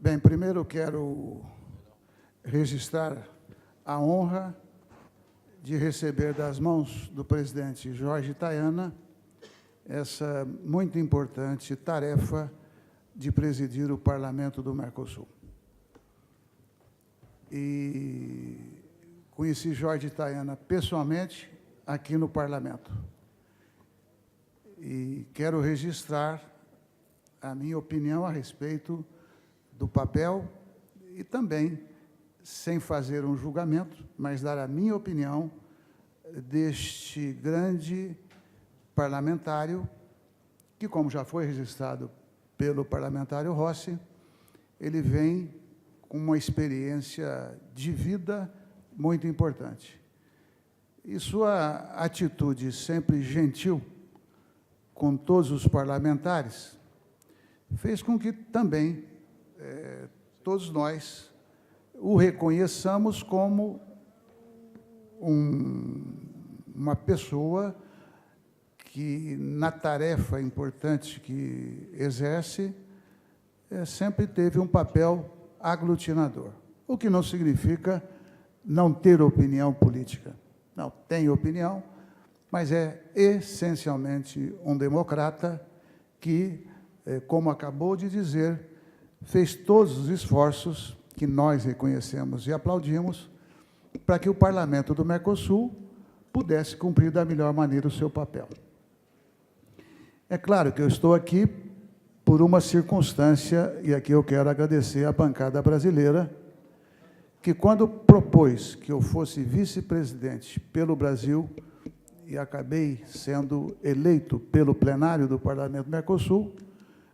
Bem, primeiro eu quero registrar a honra de receber das mãos do presidente Jorge Taiana essa muito importante tarefa de presidir o Parlamento do Mercosul. E conheci Jorge Taiana pessoalmente aqui no Parlamento. E quero registrar a minha opinião a respeito do papel e também, sem fazer um julgamento, mas dar a minha opinião deste grande parlamentário, que, como já foi registrado pelo parlamentário Rossi, ele vem com uma experiência de vida muito importante. E sua atitude sempre gentil com todos os parlamentares fez com que também todos nós o reconheçamos como uma pessoa que, na tarefa importante que exerce, sempre teve um papel aglutinador, o que não significa não ter opinião política. Não, tem opinião, mas é essencialmente um democrata que, como acabou de dizer, fez todos os esforços que nós reconhecemos e aplaudimos para que o Parlamento do Mercosul pudesse cumprir da melhor maneira o seu papel. É claro que eu estou aqui por uma circunstância, e aqui eu quero agradecer à bancada brasileira, que quando propôs que eu fosse vice-presidente pelo Brasil, e acabei sendo eleito pelo plenário do Parlamento do Mercosul,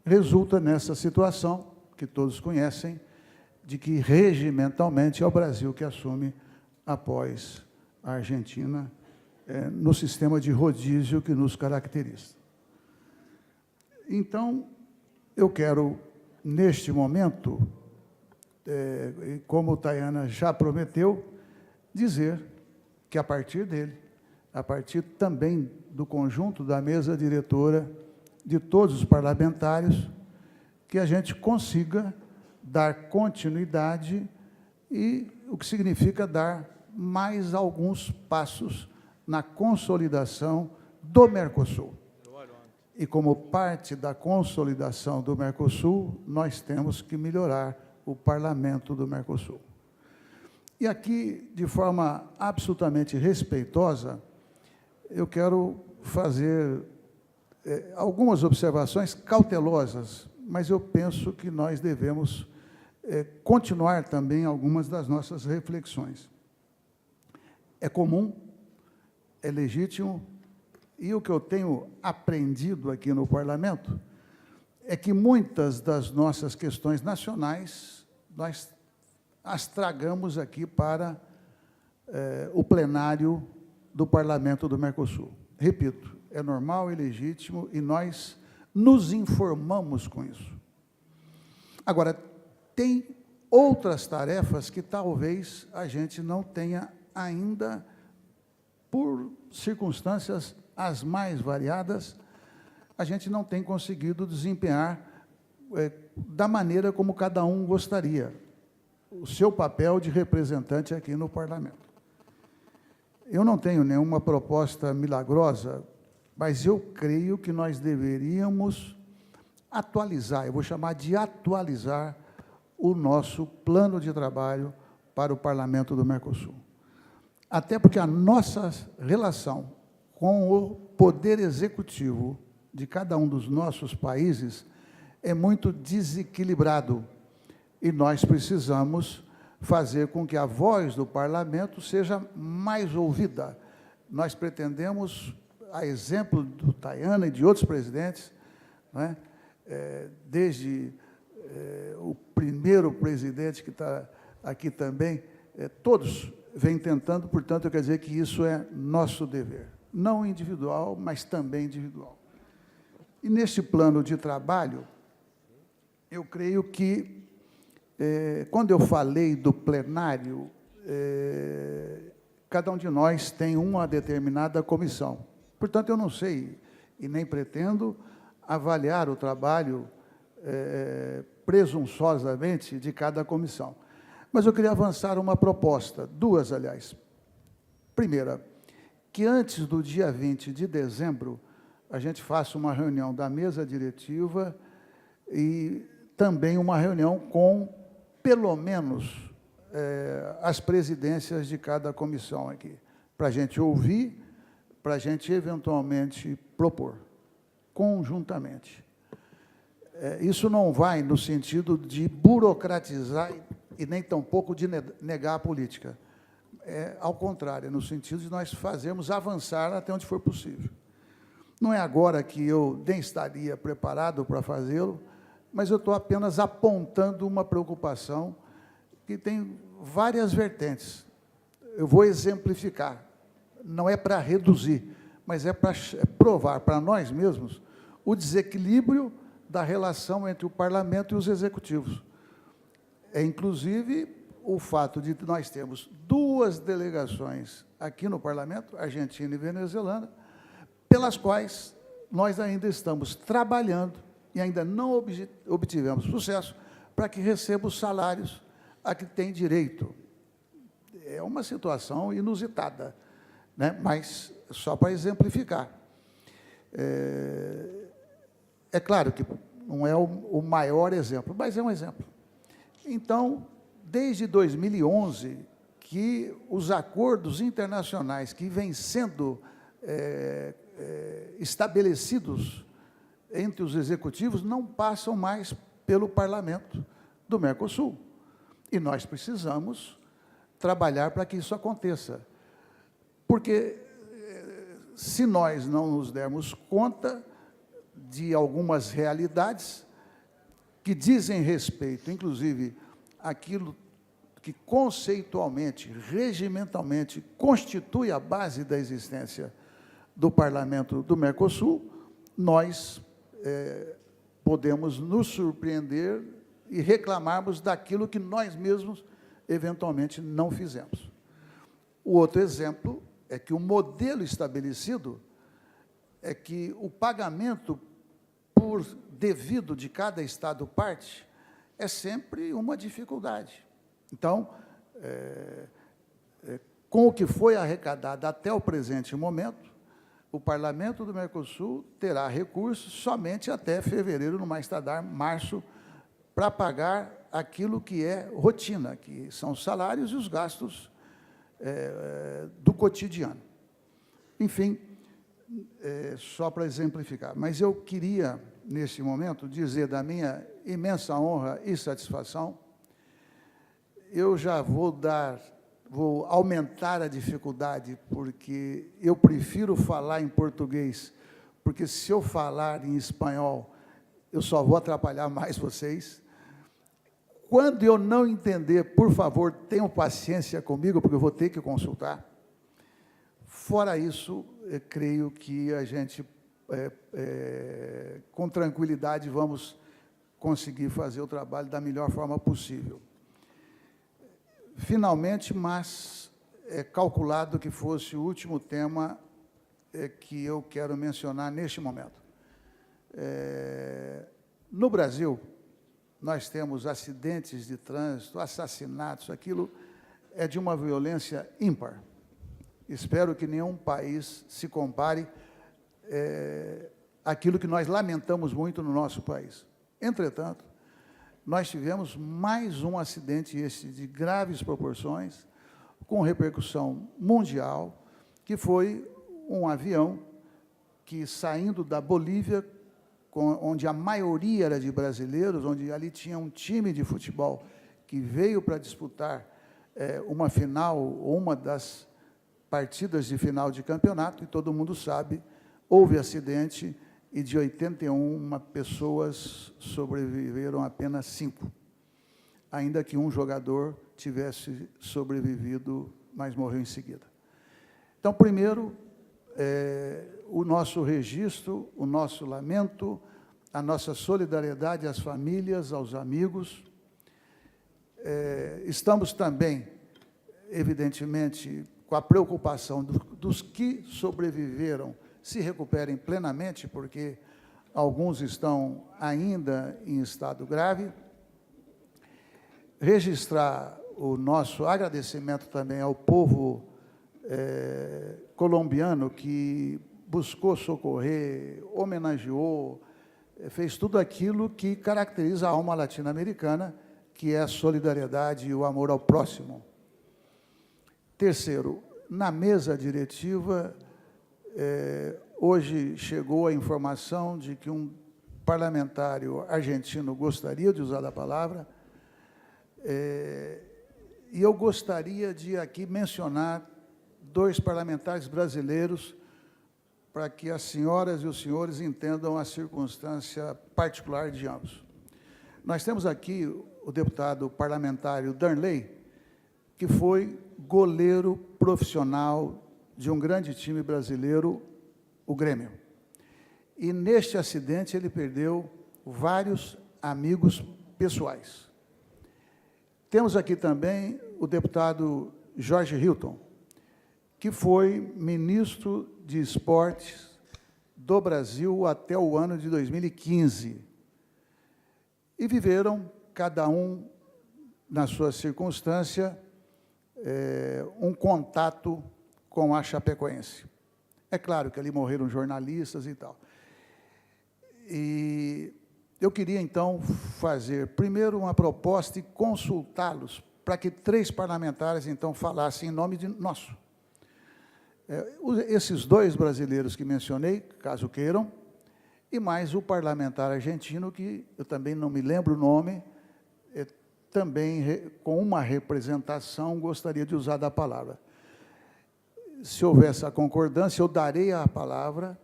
resulta nessa situação, que todos conhecem, de que regimentalmente é o Brasil que assume após a Argentina, no sistema de rodízio que nos caracteriza. Então, eu quero, neste momento, como o Taiana já prometeu, dizer que, a partir dele, a partir também do conjunto da mesa diretora, de todos os parlamentares, que a gente consiga dar continuidade e o que significa dar mais alguns passos na consolidação do Mercosul. E, como parte da consolidação do Mercosul, nós temos que melhorar o Parlamento do Mercosul. E aqui, de forma absolutamente respeitosa, eu quero fazer algumas observações cautelosas, mas eu penso que nós devemos continuar também algumas das nossas reflexões. É comum, é legítimo, e o que eu tenho aprendido aqui no Parlamento é que muitas das nossas questões nacionais nós as tragamos aqui para o plenário do Parlamento do Mercosul. Repito, é normal e legítimo, e nós nos informamos com isso. Agora, tem outras tarefas que talvez a gente não tenha ainda, por circunstâncias as mais variadas, a gente não tem conseguido desempenhar da maneira como cada um gostaria, o seu papel de representante aqui no Parlamento. Eu não tenho nenhuma proposta milagrosa, mas eu creio que nós deveríamos atualizar, eu vou chamar de atualizar, o nosso plano de trabalho para o Parlamento do Mercosul. Até porque a nossa relação com o poder executivo de cada um dos nossos países é muito desequilibrado, e nós precisamos fazer com que a voz do Parlamento seja mais ouvida. Nós pretendemos, a exemplo do Taiana e de outros presidentes, não é? Desde o primeiro presidente que está aqui também, todos vêm tentando, portanto, eu quero dizer que isso é nosso dever, não individual, mas também individual. E, neste plano de trabalho, eu creio que, quando eu falei do plenário, cada um de nós tem uma determinada comissão. Portanto, eu não sei, e nem pretendo, avaliar o trabalho presunçosamente de cada comissão. Mas eu queria avançar uma proposta, duas, aliás. Primeira, que antes do dia 20 de dezembro, a gente faça uma reunião da mesa diretiva e também uma reunião com, pelo menos, as presidências de cada comissão aqui, para a gente ouvir, para a gente, eventualmente, propor, conjuntamente. Isso não vai no sentido de burocratizar e nem tampouco de negar a política. Ao contrário, no sentido de nós fazermos avançar até onde for possível. Não é agora que eu nem estaria preparado para fazê-lo, mas eu estou apenas apontando uma preocupação que tem várias vertentes. Eu vou exemplificar. Não é para reduzir, mas é para provar para nós mesmos o desequilíbrio da relação entre o parlamento e os executivos. Inclusive, o fato de nós termos duas delegações aqui no parlamento, argentina e venezuelana, pelas quais nós ainda estamos trabalhando e ainda não obtivemos sucesso para que recebam os salários a que tem direito. É uma situação inusitada, né? Mas só para exemplificar. É claro que não é o maior exemplo, mas é um exemplo. Então, desde 2011, que os acordos internacionais que vêm sendo estabelecidos entre os executivos não passam mais pelo parlamento do Mercosul. E nós precisamos trabalhar para que isso aconteça. Porque, se nós não nos dermos conta de algumas realidades que dizem respeito, inclusive, àquilo que conceitualmente, regimentalmente, constitui a base da existência do Parlamento do Mercosul, nós podemos nos surpreender e reclamarmos daquilo que nós mesmos, eventualmente, não fizemos. O outro exemplo é que o modelo estabelecido é que o pagamento por devido de cada Estado-parte é sempre uma dificuldade. Então, com o que foi arrecadado até o presente momento, o Parlamento do Mercosul terá recursos somente até fevereiro, no mais tardar, março, para pagar aquilo que é rotina, que são os salários e os gastos do cotidiano. Enfim, só para exemplificar. Mas eu queria, nesse momento, dizer da minha imensa honra e satisfação. Eu já vou aumentar a dificuldade, porque eu prefiro falar em português, porque se eu falar em espanhol, eu só vou atrapalhar mais vocês. Quando eu não entender, por favor, tenham paciência comigo, porque eu vou ter que consultar. Fora isso, eu creio que a gente, com tranquilidade, vamos conseguir fazer o trabalho da melhor forma possível. Finalmente, mas é calculado que fosse o último tema que eu quero mencionar neste momento. No Brasil, nós temos acidentes de trânsito, assassinatos, aquilo é de uma violência ímpar. Espero que nenhum país se compare àquilo que nós lamentamos muito no nosso país. Entretanto, nós tivemos mais um acidente, esse de graves proporções, com repercussão mundial, que foi um avião que, saindo da Bolívia, onde a maioria era de brasileiros, onde ali tinha um time de futebol que veio para disputar uma final, ou uma das partidas de final de campeonato, e todo mundo sabe, houve acidente, e de 81 pessoas sobreviveram apenas 5, ainda que um jogador tivesse sobrevivido, mas morreu em seguida. Então, primeiro, o nosso registro, o nosso lamento, a nossa solidariedade às famílias, aos amigos. Estamos também, evidentemente, com a preocupação dos que sobreviveram se recuperem plenamente, porque alguns estão ainda em estado grave, registrar o nosso agradecimento também ao povo colombiano, que buscou socorrer, homenageou, fez tudo aquilo que caracteriza a alma latino-americana, que é a solidariedade e o amor ao próximo. Terceiro, na mesa diretiva, hoje chegou a informação de que um parlamentário argentino gostaria de usar a palavra, e eu gostaria de aqui mencionar 2 parlamentares brasileiros, para que as senhoras e os senhores entendam a circunstância particular de ambos. Nós temos aqui o deputado parlamentar Darnley, que foi goleiro profissional de um grande time brasileiro, o Grêmio. E, neste acidente, ele perdeu vários amigos pessoais. Temos aqui também o deputado Jorge Hilton, que foi ministro de Esportes do Brasil até o ano de 2015. E viveram, cada um na sua circunstância, um contato com a Chapecoense. É claro que ali morreram jornalistas e tal. E eu queria, então, fazer, primeiro, uma proposta e consultá-los, para que 3 parlamentares, então, falassem em nome de nosso. Esses 2 brasileiros que mencionei, caso queiram, e mais o parlamentar argentino, que eu também não me lembro o nome, também, com uma representação, gostaria de usar da palavra. Se houver essa concordância, eu darei a palavra,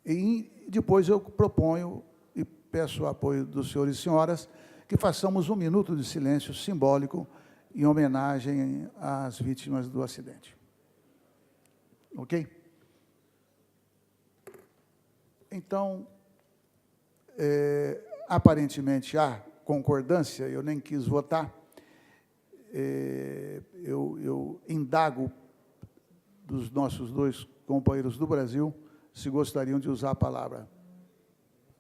e depois eu proponho, e peço o apoio dos senhores e senhoras, que façamos 1 minuto de silêncio simbólico em homenagem às vítimas do acidente. Ok? Então, aparentemente há concordância, eu nem quis votar, eu indago dos nossos 2 companheiros do Brasil se gostariam de usar a palavra.